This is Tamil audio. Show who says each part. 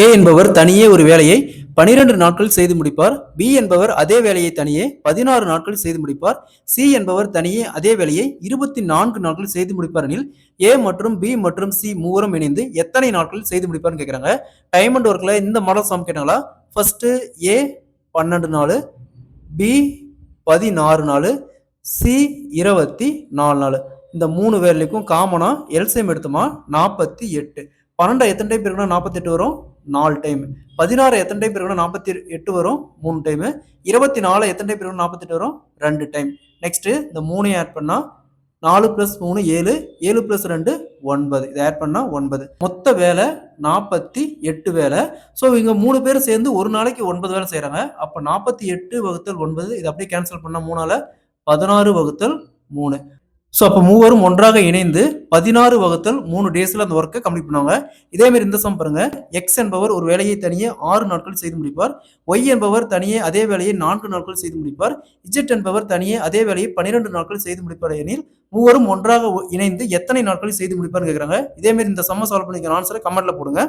Speaker 1: ஏ என்பவர் தனியே ஒரு வேலையை 12 நாட்கள் செய்து முடிப்பார். பி என்பவர் அதே வேலையை தனியே 16 நாட்கள் செய்து முடிப்பார். சி என்பவர் தனியே அதே வேலையை 24 நாட்கள் செய்து முடிப்பார் எனில் ஏ மற்றும் பி மற்றும் சி மூவரும் இணைந்து எத்தனை நாட்கள் செய்து முடிப்பார்னு கேட்குறாங்க. டைம் அண்ட் ஒர்க்கில் இந்த மாடல் சம் கேட்டாங்களா? ஃபர்ஸ்ட் ஏ 12 நாள், பி 16 நாள், சி 24 நாள். இந்த 3 வேலைக்கும் காமனா எல்சிஎம் எடுத்தோமா 48. 12 எத்தனை டைம் இருக்குன்னா 48 வரும் 4 டைம். 16 எத்தனை டைம் இருக்குன்னா 48 வரும் 3 டைம். 24 எத்தனை டைம் இருக்குன்னா 48 வரும் 2 டைம். நெக்ஸ்ட் இந்த 3 ஆட் பண்ணா 4 + 3 7, 7 + 2 9. இதை ஆட் பண்ணா 9. மொத்த வேலை 48 வேலை. ஸோ இவங்க 3 பேரும் சேர்ந்து ஒரு நாளைக்கு 9 வேலை செய்யறாங்க. அப்ப 48 / 9 இதை அப்படியே கேன்சல் பண்ணா 3ஆல 16 / 3. ஸோ அப்போ மூவரும் ஒன்றாக இணைந்து 16 / 3 டேஸில் அந்த ஒர்க்கை கம்ப்ளீட் பண்ணுவாங்க. இதேமாரி இந்த சம் பாருங்க. எக்ஸ் என்பவர் ஒரு வேலையை தனியே 6 நாட்கள் செய்து முடிப்பார். ஒய் என்பவர் தனியே அதே வேலையை 4 நாட்கள் செய்து முடிப்பார். இஜெட் என்பவர் தனியே அதே வேலையை 12 நாட்கள் செய்து முடிப்பார் எனில் மூவரும் ஒன்றாக இணைந்து எத்தனை நாட்கள் செய்து முடிப்பார்னு கேட்குறாங்க. இதேமாரி இந்த சம்ம சால்வ் பண்ணிக்கிற ஆன்சரை கமெண்ட்ல போடுங்க.